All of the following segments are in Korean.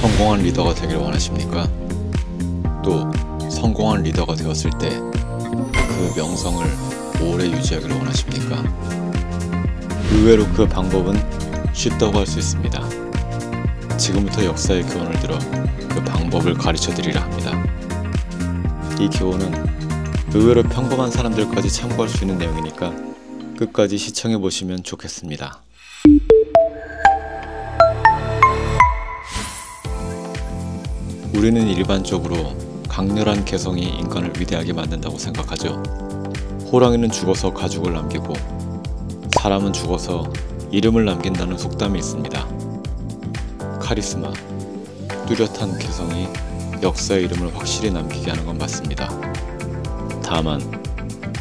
성공한 리더가 되길 원하십니까? 또 성공한 리더가 되었을 때 그 명성을 오래 유지하길 원하십니까? 의외로 그 방법은 쉽다고 할 수 있습니다. 지금부터 역사의 교훈을 들어 그 방법을 가르쳐 드리려 합니다. 이 교훈은 의외로 평범한 사람들까지 참고할 수 있는 내용이니까 끝까지 시청해 보시면 좋겠습니다. 우리는 일반적으로 강렬한 개성이 인간을 위대하게 만든다고 생각하죠. 호랑이는 죽어서 가죽을 남기고 사람은 죽어서 이름을 남긴다는 속담이 있습니다. 카리스마, 뚜렷한 개성이 역사의 이름을 확실히 남기게 하는 건 맞습니다. 다만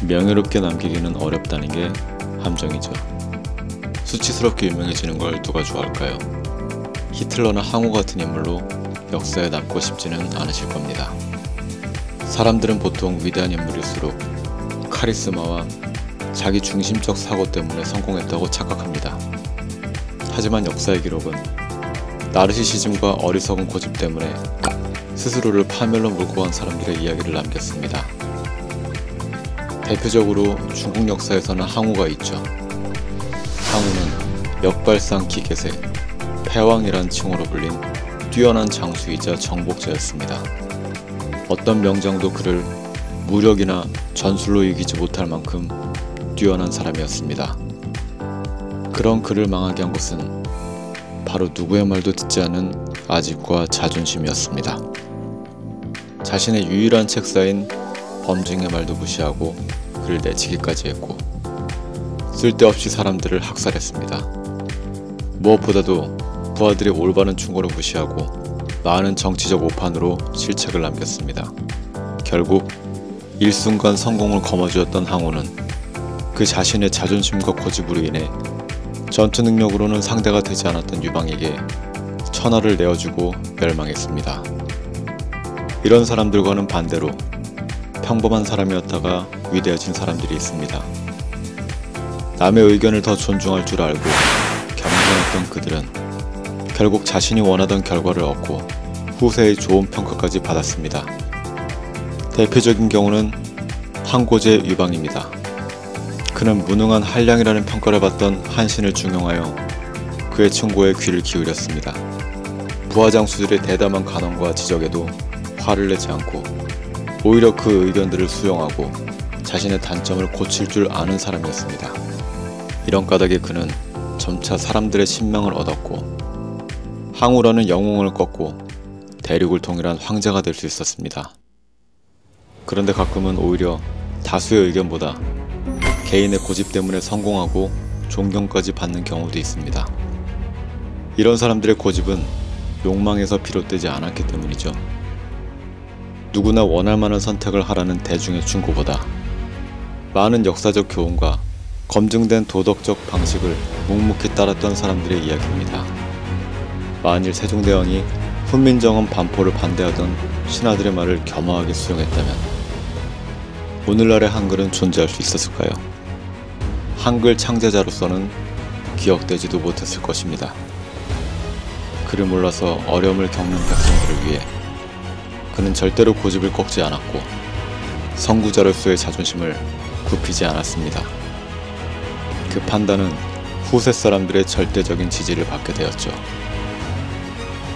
명예롭게 남기기는 어렵다는 게 함정이죠. 수치스럽게 유명해지는 걸 누가 좋아할까요? 히틀러나 항우 같은 인물로 역사에 남고 싶지는 않으실 겁니다. 사람들은 보통 위대한 인물일수록 카리스마와 자기 중심적 사고 때문에 성공했다고 착각합니다. 하지만 역사의 기록은 나르시시즘과 어리석은 고집 때문에 스스로를 파멸로 몰고 간 사람들의 이야기를 남겼습니다. 대표적으로 중국 역사에서는 항우가 있죠. 항우는 역발상 기계세, 패왕이란 칭호로 불린 뛰어난 장수이자 정복자였습니다. 어떤 명장도 그를 무력이나 전술로 이기지 못할 만큼 뛰어난 사람이었습니다. 그런 그를 망하게 한 것은 바로 누구의 말도 듣지 않은 아집과 자존심이었습니다. 자신의 유일한 책사인 범증의 말도 무시하고 그를 내치기까지 했고 쓸데없이 사람들을 학살했습니다. 무엇보다도 부하들의 올바른 충고를 무시하고 많은 정치적 오판으로 실책을 남겼습니다. 결국 일순간 성공을 거머쥐었던 항우는 그 자신의 자존심과 고집으로 인해 전투 능력으로는 상대가 되지 않았던 유방에게 천하를 내어주고 멸망했습니다. 이런 사람들과는 반대로 평범한 사람이었다가 위대해진 사람들이 있습니다. 남의 의견을 더 존중할 줄 알고 겸손했던 그들은 결국 자신이 원하던 결과를 얻고 후세의 좋은 평가까지 받았습니다. 대표적인 경우는 항고제 유방입니다. 그는 무능한 한량이라는 평가를 받던 한신을 중용하여 그의 충고에 귀를 기울였습니다. 부하장수들의 대담한 간언과 지적에도 화를 내지 않고 오히려 그 의견들을 수용하고 자신의 단점을 고칠 줄 아는 사람이었습니다. 이런 까닭에 그는 점차 사람들의 신명을 얻었고 항우라는 영웅을 꺾고 대륙을 통일한 황제가 될 수 있었습니다. 그런데 가끔은 오히려 다수의 의견보다 개인의 고집 때문에 성공하고 존경까지 받는 경우도 있습니다. 이런 사람들의 고집은 욕망에서 비롯되지 않았기 때문이죠. 누구나 원할 만한 선택을 하라는 대중의 충고보다 많은 역사적 교훈과 검증된 도덕적 방식을 묵묵히 따랐던 사람들의 이야기입니다. 만일 세종대왕이 훈민정음 반포를 반대하던 신하들의 말을 겸허하게 수용했다면 오늘날의 한글은 존재할 수 있었을까요? 한글 창제자로서는 기억되지도 못했을 것입니다. 그를 몰라서 어려움을 겪는 백성들을 위해 그는 절대로 고집을 꺾지 않았고 선구자로서의 자존심을 굽히지 않았습니다. 그 판단은 후세 사람들의 절대적인 지지를 받게 되었죠.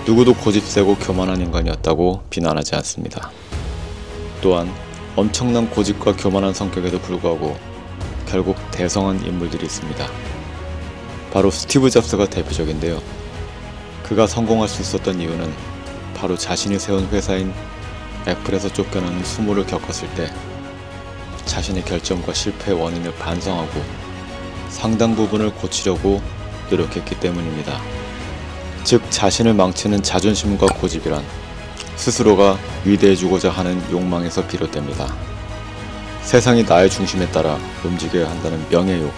누구도 고집세고 교만한 인간이었다고 비난하지 않습니다. 또한 엄청난 고집과 교만한 성격에도 불구하고 결국 대성한 인물들이 있습니다. 바로 스티브 잡스가 대표적인데요. 그가 성공할 수 있었던 이유는 바로 자신이 세운 회사인 애플에서 쫓겨나는 수모를 겪었을 때 자신의 결정과 실패의 원인을 반성하고 상당 부분을 고치려고 노력했기 때문입니다. 즉 자신을 망치는 자존심과 고집이란 스스로가 위대해지고자 하는 욕망에서 비롯됩니다. 세상이 나의 중심에 따라 움직여야 한다는 명예욕,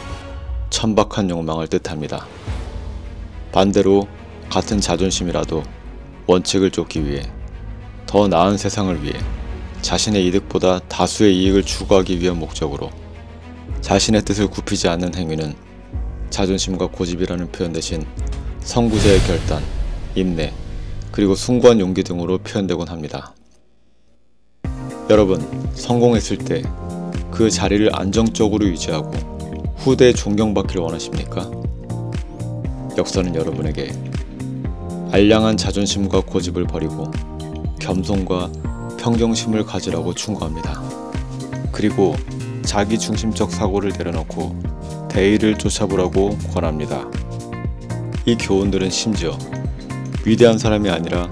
천박한 욕망을 뜻합니다. 반대로 같은 자존심이라도 원칙을 쫓기 위해 더 나은 세상을 위해 자신의 이득보다 다수의 이익을 추구하기 위한 목적으로 자신의 뜻을 굽히지 않는 행위는 자존심과 고집이라는 표현 대신 선구자의 결단, 인내, 그리고 숭고한 용기 등으로 표현되곤 합니다. 여러분, 성공했을 때 그 자리를 안정적으로 유지하고 후대에 존경받기를 원하십니까? 역사는 여러분에게 알량한 자존심과 고집을 버리고 겸손과 평정심을 가지라고 충고합니다. 그리고 자기중심적 사고를 내려놓고 대의를 쫓아보라고 권합니다. 이 교훈들은 심지어 위대한 사람이 아니라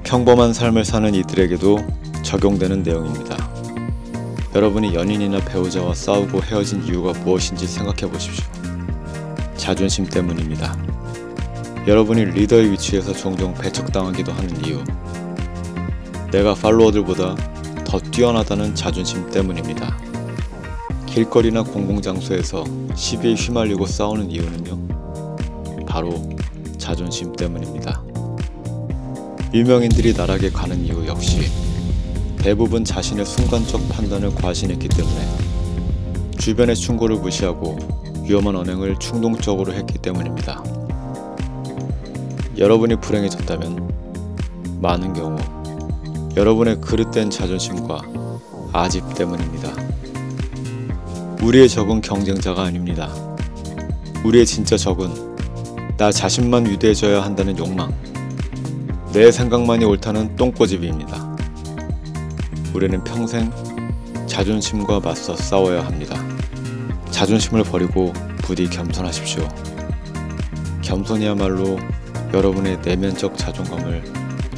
평범한 삶을 사는 이들에게도 적용되는 내용입니다. 여러분이 연인이나 배우자와 싸우고 헤어진 이유가 무엇인지 생각해 보십시오. 자존심 때문입니다. 여러분이 리더의 위치에서 종종 배척당하기도 하는 이유, 내가 팔로워들보다 더 뛰어나다는 자존심 때문입니다. 길거리나 공공장소에서 시비에 휘말리고 싸우는 이유는요, 바로 자존심 때문입니다. 유명인들이 나락에 가는 이유 역시 대부분 자신의 순간적 판단을 과신했기 때문에, 주변의 충고를 무시하고 위험한 언행을 충동적으로 했기 때문입니다. 여러분이 불행해졌다면 많은 경우 여러분의 그릇된 자존심과 아집 때문입니다. 우리의 적은 경쟁자가 아닙니다. 우리의 진짜 적은 나 자신만 위대해져야 한다는 욕망, 내 생각만이 옳다는 똥꼬집입니다. 우리는 평생 자존심과 맞서 싸워야 합니다. 자존심을 버리고 부디 겸손하십시오. 겸손이야말로 여러분의 내면적 자존감을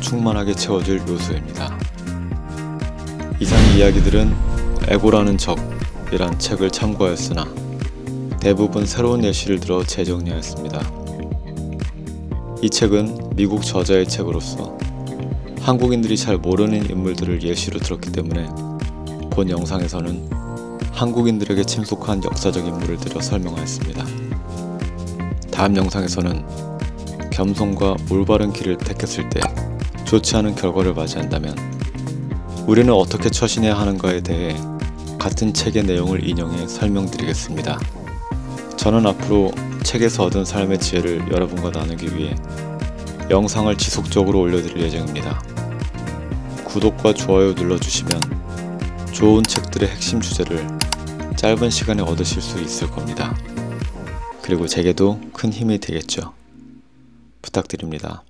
충만하게 채워줄 요소입니다. 이상의 이야기들은 에고라는 적이란 책을 참고하였으나 대부분 새로운 예시를 들어 재정리하였습니다. 이 책은 미국 저자의 책으로서 한국인들이 잘 모르는 인물들을 예시로 들었기 때문에 본 영상에서는 한국인들에게 친숙한 역사적 인물을 들어 설명하였습니다. 다음 영상에서는 겸손과 올바른 길을 택했을 때 좋지 않은 결과를 맞이한다면 우리는 어떻게 처신해야 하는가에 대해 같은 책의 내용을 인용해 설명드리겠습니다. 저는 앞으로 책에서 얻은 삶의 지혜를 여러분과 나누기 위해 영상을 지속적으로 올려드릴 예정입니다. 구독과 좋아요 눌러주시면 좋은 책들의 핵심 주제를 짧은 시간에 얻으실 수 있을 겁니다. 그리고 제게도 큰 힘이 되겠죠. 부탁드립니다.